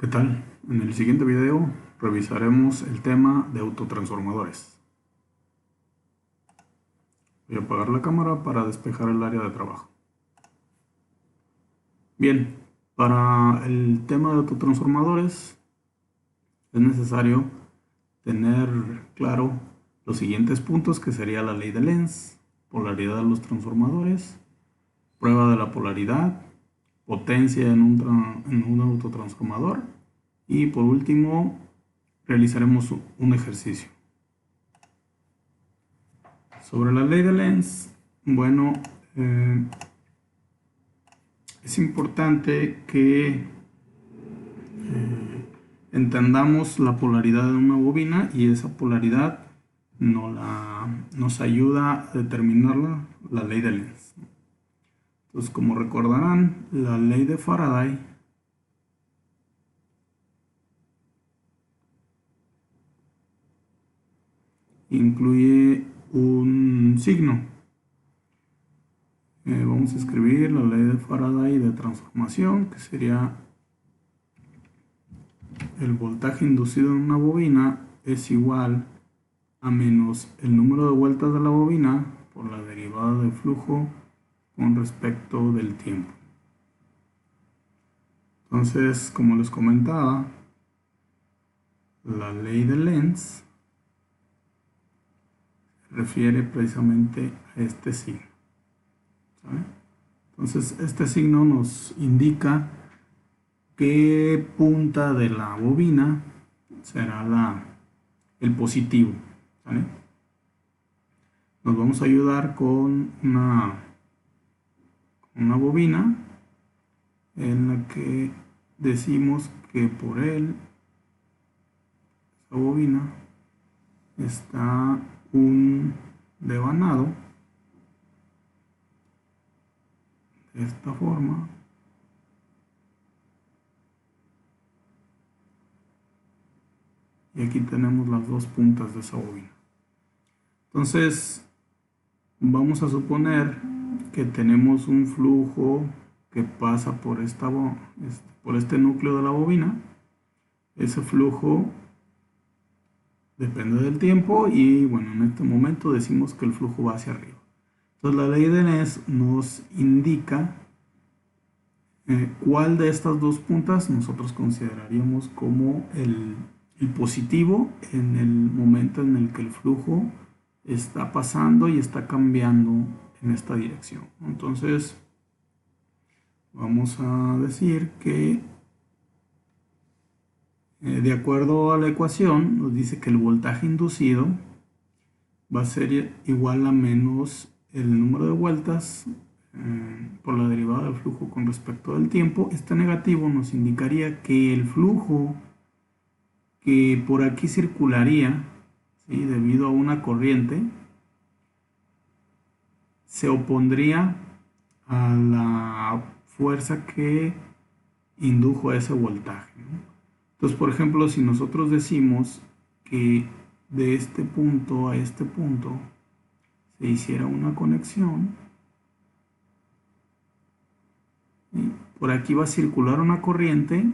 ¿Qué tal? En el siguiente video revisaremos el tema de autotransformadores. Voy a apagar la cámara para despejar el área de trabajo. Bien, para el tema de autotransformadores es necesario tener claro los siguientes puntos, que sería la ley de Lenz, polaridad de los transformadores, prueba de la polaridad, potencia en un autotransformador y por último realizaremos un ejercicio. Sobre la ley de Lenz, bueno, es importante que entendamos la polaridad de una bobina y esa polaridad nos ayuda a determinar la ley de Lenz. Entonces, como recordarán, la ley de Faraday incluye un signo. Vamos a escribir la ley de Faraday de transformación, que sería el voltaje inducido en una bobina es igual a menos el número de vueltas de la bobina por la derivada de flujo con respecto del tiempo. Entonces, como les comentaba, la ley de Lenz se refiere precisamente a este signo, ¿sabe? Entonces, este signo nos indica qué punta de la bobina será el positivo, ¿vale? Nos vamos a ayudar con una bobina en la que decimos que por esa bobina está un devanado de esta forma. Y aquí tenemos las dos puntas de esa bobina. Entonces, vamos a suponer que tenemos un flujo que pasa por este núcleo de la bobina. Ese flujo depende del tiempo y bueno, en este momento decimos que el flujo va hacia arriba. Entonces la ley de Lenz nos indica cuál de estas dos puntas nosotros consideraríamos como el positivo en el momento en el que el flujo está pasando y está cambiando en esta dirección. Entonces vamos a decir que de acuerdo a la ecuación nos dice que el voltaje inducido va a ser igual a menos el número de vueltas por la derivada del flujo con respecto del tiempo. Este negativo nos indicaría que el flujo que por aquí circularía, ¿sí?, debido a una corriente, se opondría a la fuerza que indujo a ese voltaje, ¿no? Entonces, por ejemplo, si nosotros decimos que de este punto a este punto se hiciera una conexión, ¿sí?, por aquí va a circular una corriente,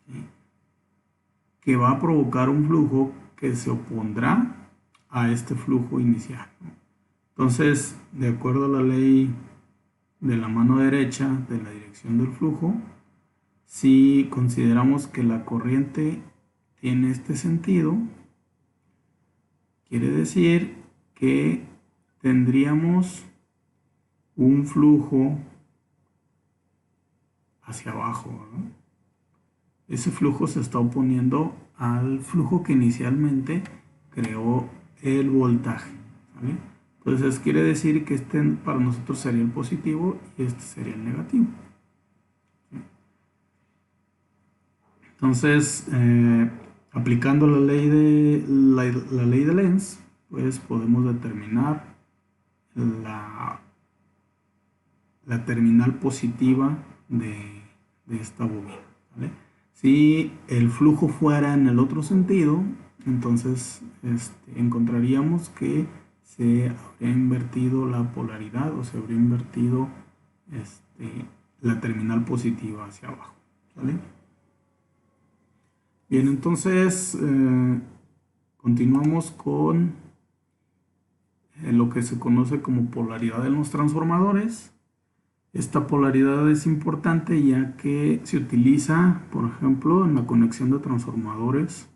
¿sí?, que va a provocar un flujo que se opondrá a este flujo inicial, ¿no? Entonces, de acuerdo a la ley de la mano derecha de la dirección del flujo, si consideramos que la corriente tiene este sentido, quiere decir que tendríamos un flujo hacia abajo, ¿no? Ese flujo se está oponiendo al flujo que inicialmente creó el voltaje, ¿vale? Entonces quiere decir que este para nosotros sería el positivo y este sería el negativo. Entonces, aplicando la ley de Lenz, pues podemos determinar la terminal positiva de esta bobina, ¿vale? Si el flujo fuera en el otro sentido, entonces encontraríamos que se habría invertido la polaridad o se habría invertido la terminal positiva hacia abajo, ¿vale? Bien, entonces continuamos con lo que se conoce como polaridad en los transformadores. Esta polaridad es importante ya que se utiliza, por ejemplo, en la conexión de transformadores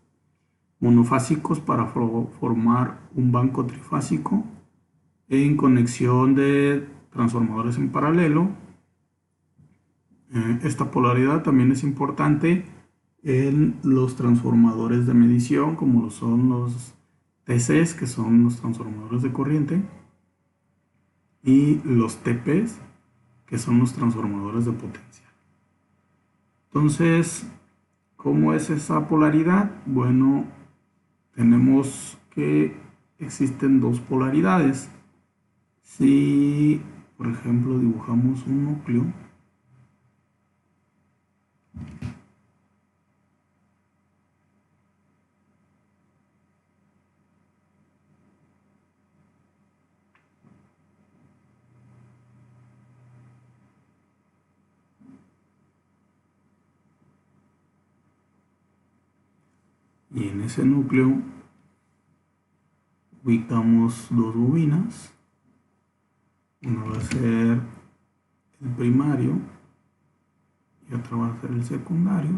monofásicos para formar un banco trifásico, en conexión de transformadores en paralelo. Esta polaridad también es importante en los transformadores de medición, como lo son los TCs, que son los transformadores de corriente, y los TPs, que son los transformadores de potencia. Entonces, ¿cómo es esa polaridad? Bueno, tenemos que existen dos polaridades. Si, por ejemplo, dibujamos un núcleo, y en ese núcleo ubicamos dos bobinas. Una va a ser el primario y otra va a ser el secundario.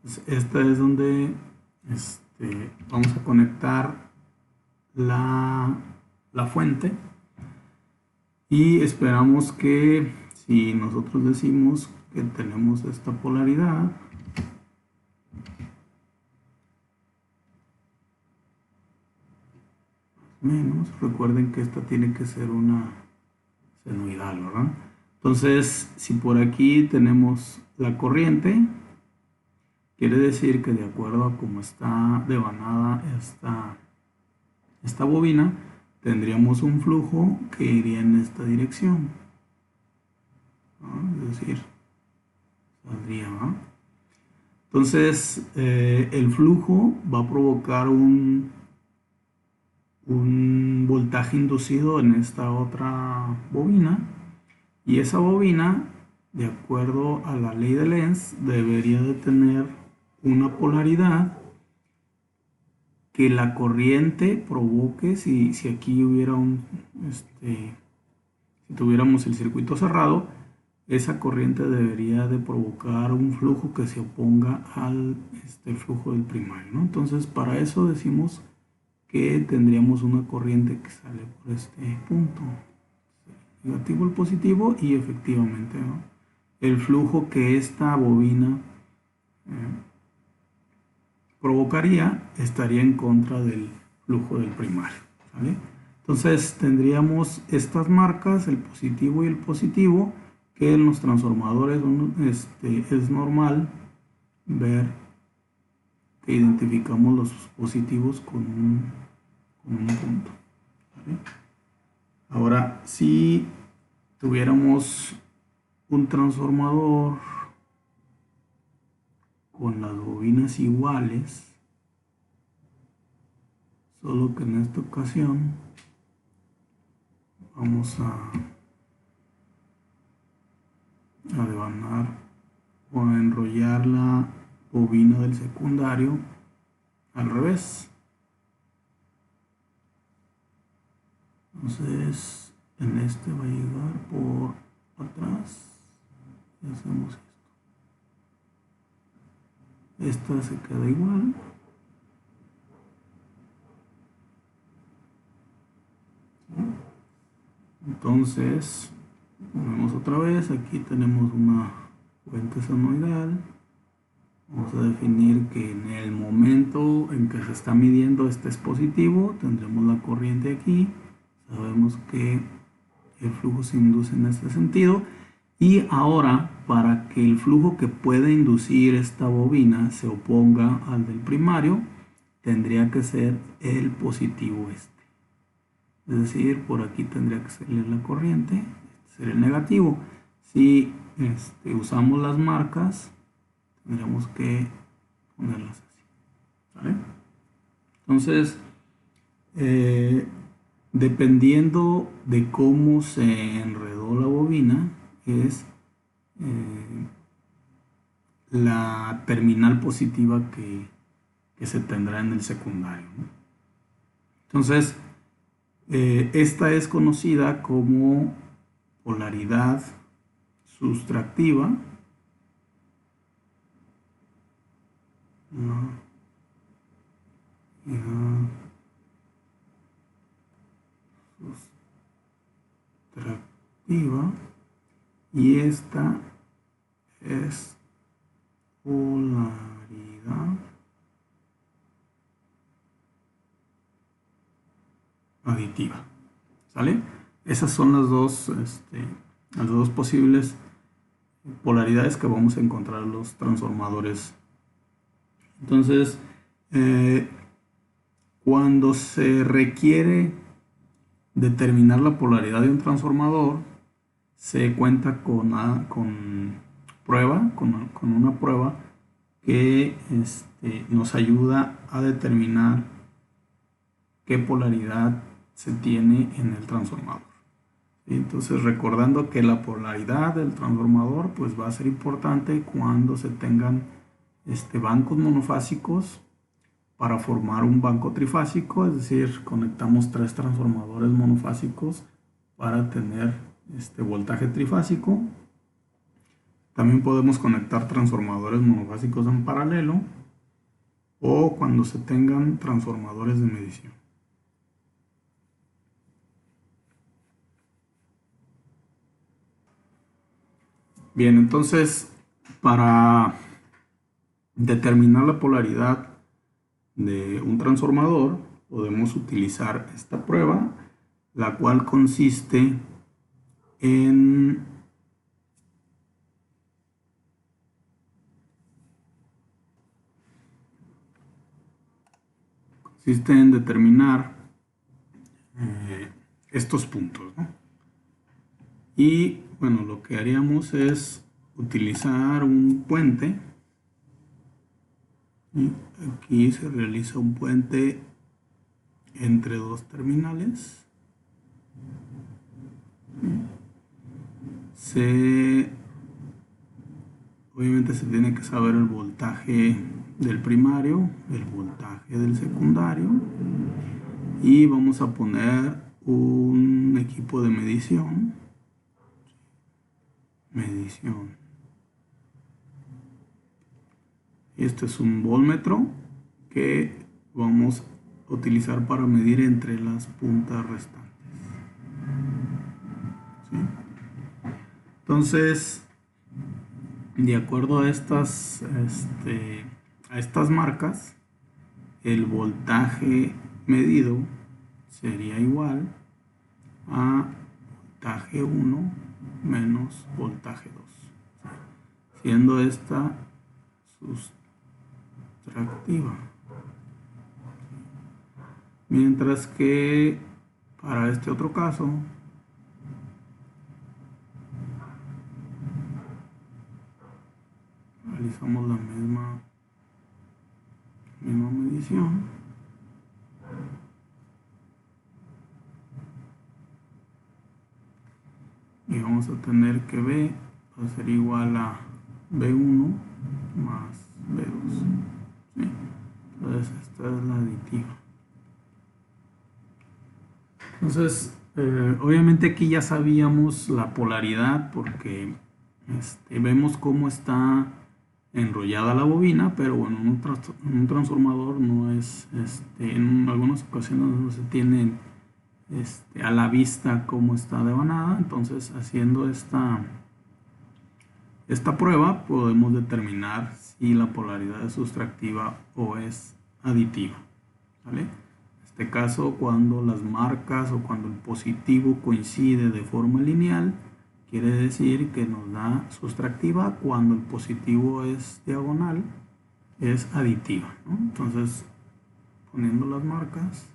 Entonces, esta es donde vamos a conectar la fuente, y esperamos que si nosotros decimos que tenemos esta polaridad, menos, recuerden que esta tiene que ser una senoidal, ¿verdad? Entonces, si por aquí tenemos la corriente, quiere decir que de acuerdo a cómo está devanada esta bobina, tendríamos un flujo que iría en esta dirección, ¿no? Es decir, saldría, ¿no? Entonces, el flujo va a provocar un voltaje inducido en esta otra bobina, y esa bobina, de acuerdo a la ley de Lenz, debería de tener una polaridad que la corriente provoque. Si aquí hubiera si tuviéramos el circuito cerrado, esa corriente debería de provocar un flujo que se oponga al flujo del primario, ¿no? Entonces, para eso decimos que tendríamos una corriente que sale por este punto, negativo el positivo, y efectivamente, ¿no?, el flujo que esta bobina provocaría estaría en contra del flujo del primario, ¿vale? Entonces tendríamos estas marcas, el positivo y el positivo, que en los transformadores es normal ver que identificamos los positivos con un punto, ¿vale? Ahora, si tuviéramos un transformador con las bobinas iguales, solo que en esta ocasión vamos a devanar o a enrollar la bobina del secundario al revés. Entonces, en este va a llegar por atrás y hacemos esto. Esta se queda igual. Entonces, vemos otra vez, aquí tenemos una fuente senoidal. Vamos a definir que en el momento en que se está midiendo este es positivo, tendremos la corriente aquí. Sabemos que el flujo se induce en este sentido. Y ahora, para que el flujo que pueda inducir esta bobina se oponga al del primario, tendría que ser el positivo este. Es decir, por aquí tendría que salir la corriente, ser el negativo. Si usamos las marcas, tendríamos que ponerlas así, ¿vale? Entonces, dependiendo de cómo se enredó la bobina, es la terminal positiva que se tendrá en el secundario, ¿no? Entonces, esta es conocida como polaridad sustractiva. Sustractiva, y esta es polaridad aditiva. ¿Sale? Esas son las dos posibles polaridades que vamos a encontrar en los transformadores. Entonces, cuando se requiere determinar la polaridad de un transformador, se cuenta con una prueba que nos ayuda a determinar qué polaridad se tiene en el transformador. Entonces, recordando que la polaridad del transformador pues va a ser importante cuando se tengan bancos monofásicos para formar un banco trifásico, es decir, conectamos 3 transformadores monofásicos para tener voltaje trifásico. También podemos conectar transformadores monofásicos en paralelo o cuando se tengan transformadores de medición. Bien, entonces para determinar la polaridad de un transformador podemos utilizar esta prueba, la cual consiste en determinar estos puntos, ¿no? Y bueno, lo que haríamos es utilizar un puente. Y aquí se realiza un puente entre 2 terminales. Obviamente se tiene que saber el voltaje del primario, el voltaje del secundario, y vamos a poner un equipo de medición. Este es un voltmetro que vamos a utilizar para medir entre las puntas restantes. ¿Sí? Entonces, de acuerdo a estas marcas, el voltaje medido sería igual a voltaje 1 menos voltaje 2, siendo esta sustractiva. Mientras que para este otro caso, realizamos la misma medición. Y vamos a tener que B va a ser igual a B1 más B2. ¿Sí? Entonces esta es la aditiva. Entonces, obviamente aquí ya sabíamos la polaridad porque vemos cómo está enrollada la bobina, pero bueno, en un transformador no es, en algunas ocasiones no se tiene a la vista cómo está devanada. Entonces, haciendo esta prueba podemos determinar si la polaridad es sustractiva o es aditiva, ¿vale? En este caso, cuando las marcas o cuando el positivo coincide de forma lineal, quiere decir que nos da sustractiva. Cuando el positivo es diagonal, es aditiva, ¿no? Entonces, poniendo las marcas,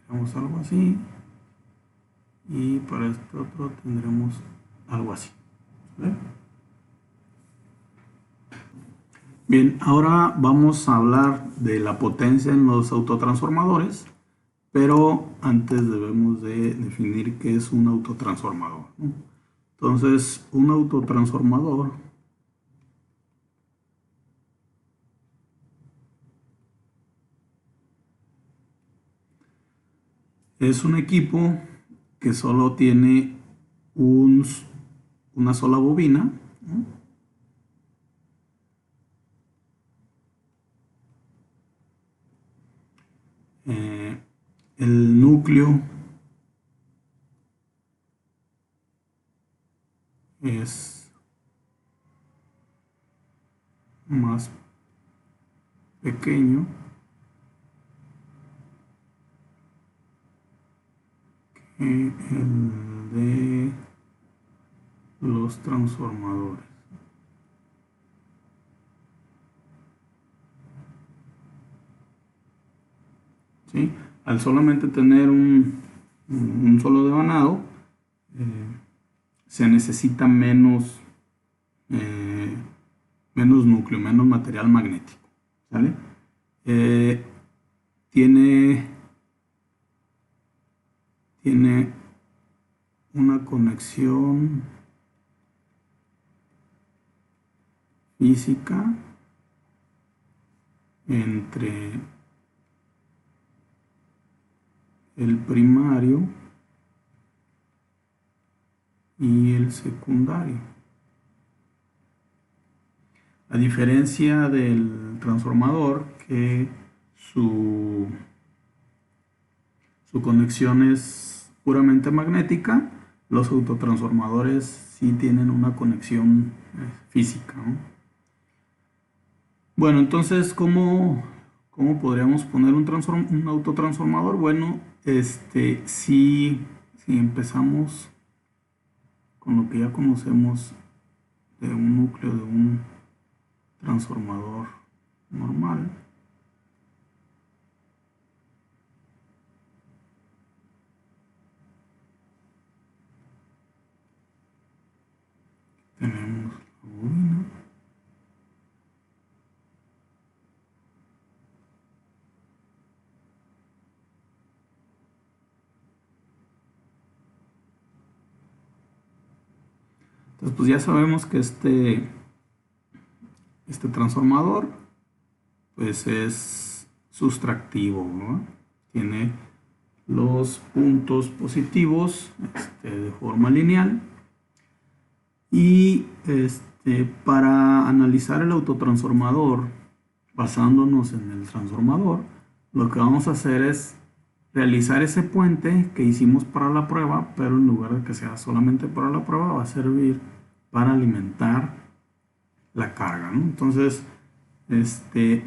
tendremos algo así, y para este otro tendremos algo así, ¿vale? Bien, ahora vamos a hablar de la potencia en los autotransformadores, pero antes debemos de definir qué es un autotransformador, ¿no? Entonces, un autotransformador es un equipo que solo tiene una sola bobina, ¿no? El núcleo es más pequeño que el de los transformadores. ¿Sí? Al solamente tener un solo devanado, se necesita eh, menos núcleo, menos material magnético. ¿Sale? Eh, tiene, tiene una conexión física entre el primario y el secundario. A diferencia del transformador, que su conexión es puramente magnética, los autotransformadores sí tienen una conexión física, ¿no? Bueno, entonces, ¿cómo podríamos poner un autotransformador? Bueno, si empezamos con lo que ya conocemos de un núcleo de un transformador normal, tenemos la bobina, entonces pues ya sabemos que este transformador pues es sustractivo, ¿no? Tiene los puntos positivos de forma lineal y para analizar el autotransformador basándonos en el transformador, lo que vamos a hacer es realizar ese puente que hicimos para la prueba, pero en lugar de que sea solamente para la prueba va a servir para alimentar la carga, ¿no? Entonces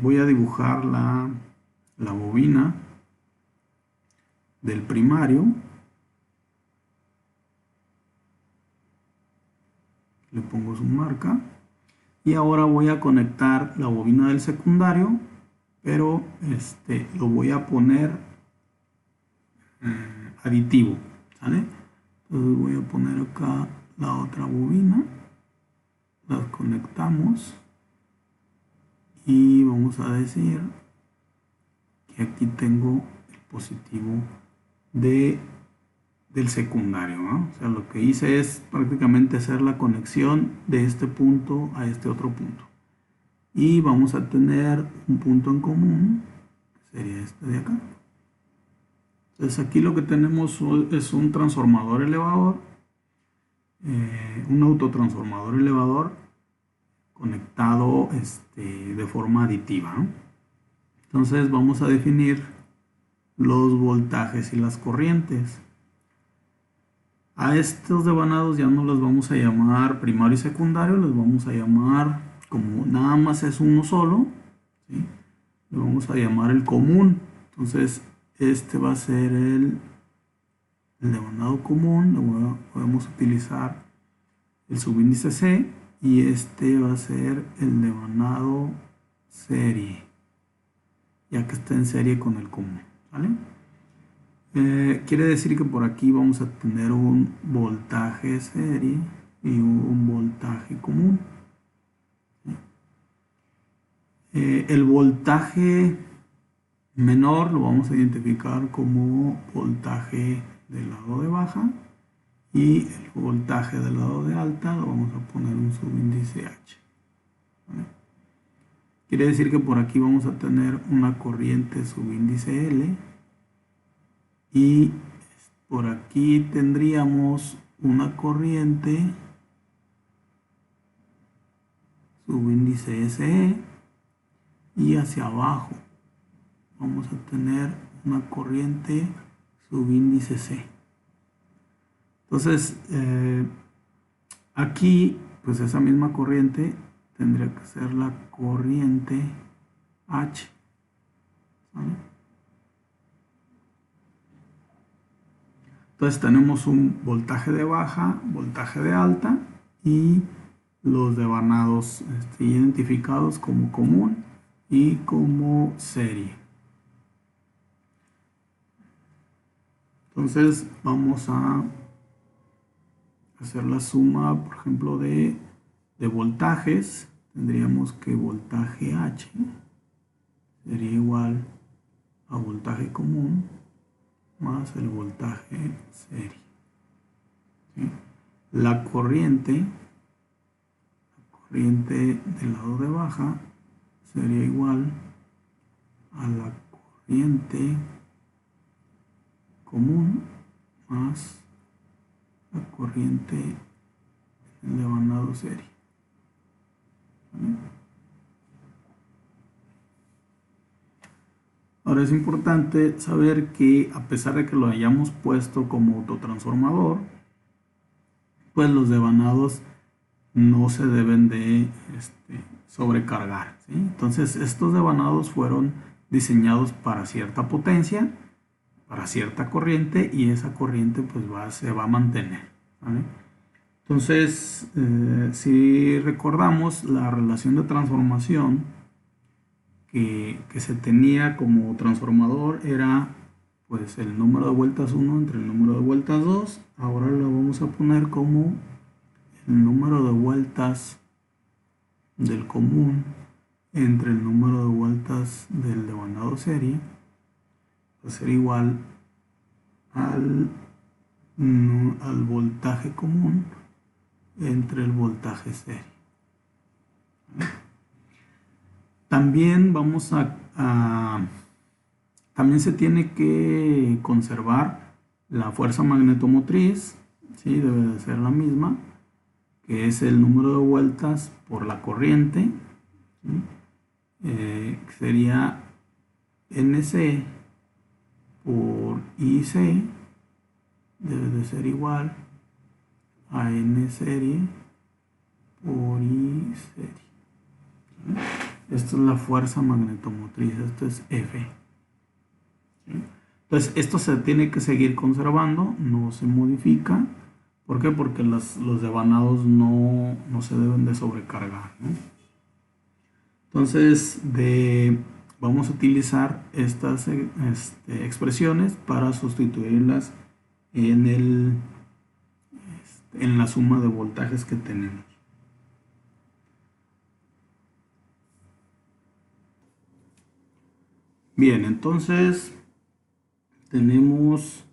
voy a dibujar la bobina del primario, le pongo su marca y ahora voy a conectar la bobina del secundario, pero lo voy a poner aditivo, ¿sale? Entonces voy a poner acá la otra bobina, las conectamos y vamos a decir que aquí tengo el positivo del secundario, ¿no? O sea, lo que hice es prácticamente hacer la conexión de este punto a este otro punto. Y vamos a tener un punto en común, que sería este de acá. Entonces aquí lo que tenemos es un transformador elevador, un autotransformador elevador conectado de forma aditiva, ¿no? Entonces vamos a definir los voltajes y las corrientes. A estos devanados ya no los vamos a llamar primario y secundario, los vamos a llamar, como nada más es uno solo, ¿sí? Lo vamos a llamar el común. Entonces este va a ser el devanado común, podemos utilizar el subíndice C y este va a ser el devanado serie, ya que está en serie con el común, ¿vale? Quiere decir que por aquí vamos a tener un voltaje serie y un voltaje común. El voltaje menor lo vamos a identificar como voltaje del lado de baja y el voltaje del lado de alta lo vamos a poner un subíndice H. ¿Vale? Quiere decir que por aquí vamos a tener una corriente subíndice L y por aquí tendríamos una corriente subíndice SE y hacia abajo vamos a tener una corriente subíndice C. Entonces, aquí, pues esa misma corriente tendría que ser la corriente H. ¿Vale? Entonces tenemos un voltaje de baja, voltaje de alta y los devanados identificados como común y como serie. Entonces vamos a hacer la suma, por ejemplo, de voltajes. Tendríamos que voltaje H sería igual a voltaje común más el voltaje serie. ¿Sí? La corriente del lado de baja sería igual a la corriente común más la corriente en el devanado serie. ¿Vale? Ahora es importante saber que a pesar de que lo hayamos puesto como autotransformador, pues los devanados no se deben de sobrecargar, ¿sí? Entonces estos devanados fueron diseñados para cierta potencia, para cierta corriente y esa corriente pues se va a mantener, ¿vale? Entonces, si recordamos la relación de transformación que se tenía como transformador era pues el número de vueltas 1 entre el número de vueltas 2, ahora lo vamos a poner como el número de vueltas del común entre el número de vueltas del devanado serie va a ser igual al voltaje común entre el voltaje serie. También también se tiene que conservar la fuerza magnetomotriz, ¿sí? Debe de ser la misma, que es el número de vueltas por la corriente, ¿sí? Sería NC por IC, debe de ser igual a N serie por I serie. ¿Sí? Esto es la fuerza magnetomotriz, esto es F. ¿Sí? Entonces, esto se tiene que seguir conservando, no se modifica. ¿Por qué? Porque los devanados no se deben de sobrecargar, ¿no? Entonces, vamos a utilizar estas expresiones para sustituirlas en la suma de voltajes que tenemos. Bien, entonces tenemos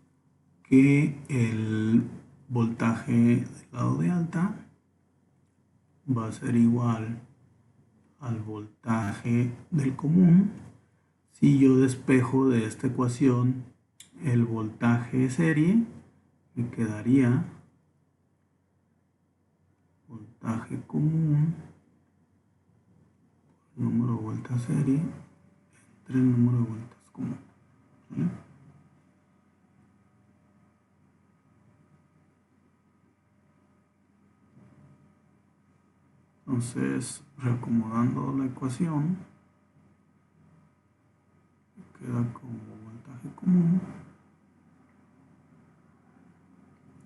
que el voltaje del lado de alta va a ser igual al voltaje del común. Si yo despejo de esta ecuación el voltaje serie, me quedaría voltaje común, número de vueltas serie, entre el número de vueltas común. ¿Sí? Entonces, reacomodando la ecuación, queda como voltaje común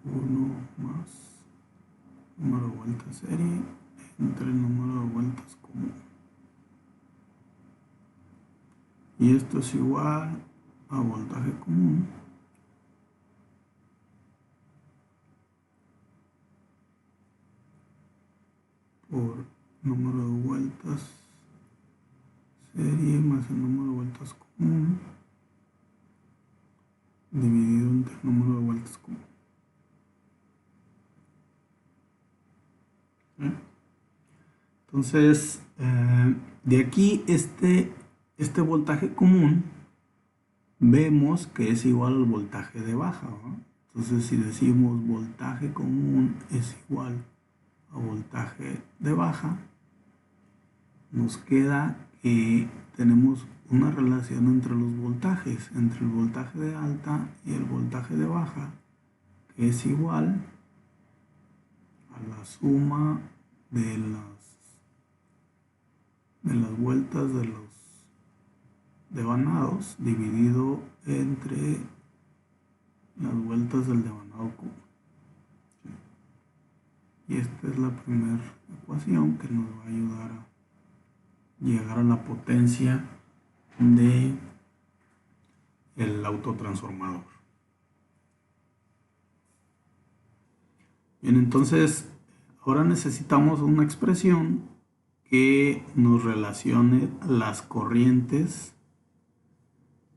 1 más número de vueltas serie entre el número de vueltas común. Y esto es igual a voltaje común por número de vueltas serie más el número de vueltas común dividido entre el número de vueltas común. Entonces, de aquí este voltaje común vemos que es igual al voltaje de baja, ¿no? Entonces, si decimos voltaje común es igual a voltaje de baja, nos queda que tenemos una relación entre los voltajes, entre el voltaje de alta y el voltaje de baja, que es igual a la suma de las vueltas de los devanados dividido entre las vueltas del devanado común. Y esta es la primera ecuación que nos va a ayudar a llegar a la potencia de el autotransformador. Bien, entonces ahora necesitamos una expresión que nos relacione las corrientes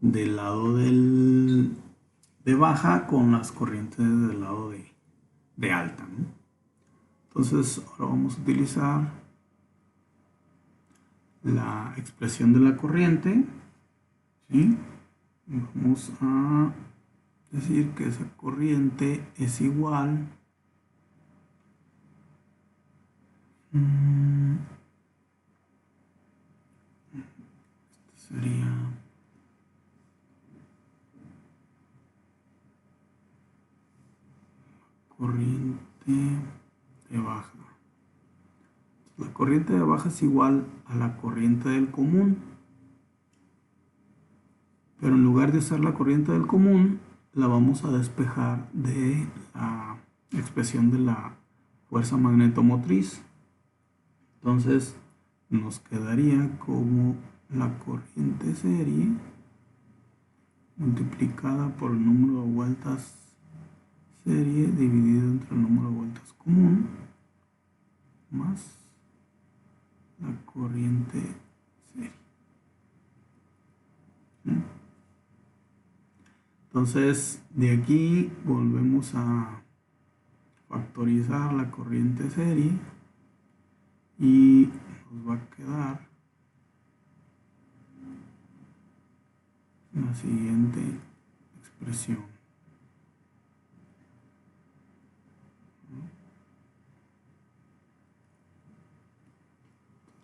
del lado de baja con las corrientes del lado de alta, ¿no? Entonces ahora vamos a utilizar la expresión de la corriente, ¿sí? Vamos a decir que esa corriente es igual sería corriente de baja. La corriente de baja es igual a la corriente del común, pero en lugar de usar la corriente del común, la vamos a despejar de la expresión de la fuerza magnetomotriz. Entonces nos quedaría como la corriente serie multiplicada por el número de vueltas serie dividido entre el número de vueltas común más la corriente serie. Entonces de aquí volvemos a factorizar la corriente serie y nos va a quedar la siguiente expresión.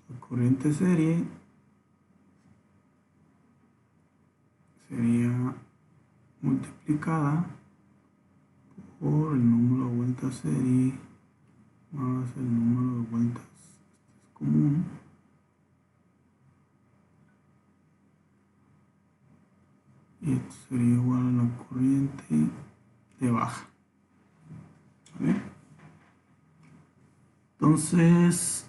La corriente serie sería multiplicada por el número de vueltas serie más el número de vueltas común y esto sería igual a la corriente de baja. ¿Vale? Entonces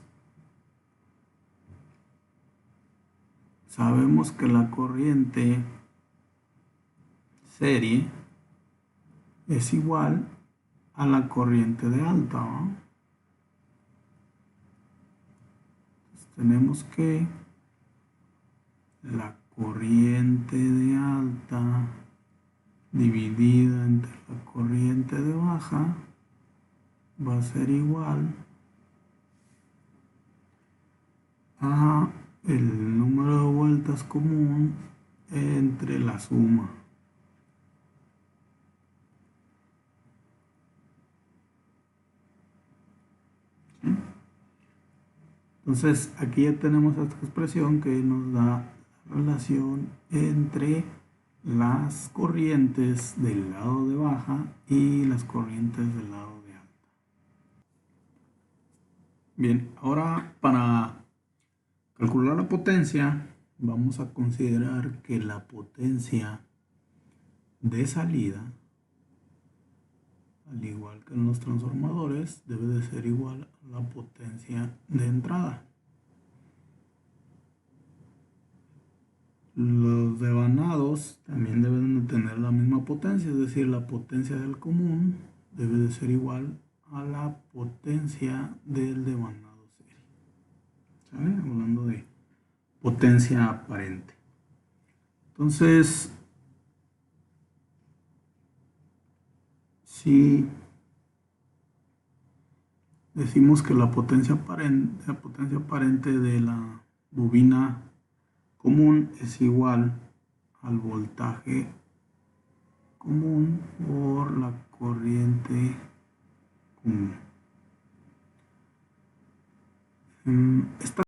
sabemos que la corriente serie es igual a la corriente de alta, ¿no? Entonces tenemos que la corriente de alta dividida entre la corriente de baja va a ser igual a el número de vueltas común entre la suma. ¿Sí? Entonces aquí ya tenemos esta expresión que nos da la relación entre las corrientes del lado de baja y las corrientes del lado de alta. Bien, ahora para calcular la potencia vamos a considerar que la potencia de salida, al igual que en los transformadores, debe de ser igual a la potencia de entrada. Los devanados también deben de tener la misma potencia, es decir, la potencia del común debe de ser igual a la potencia del devanado serie. ¿Sale? Hablando de potencia aparente. Entonces, si decimos que la potencia aparente de la bobina común es igual al voltaje común por la corriente común. Esta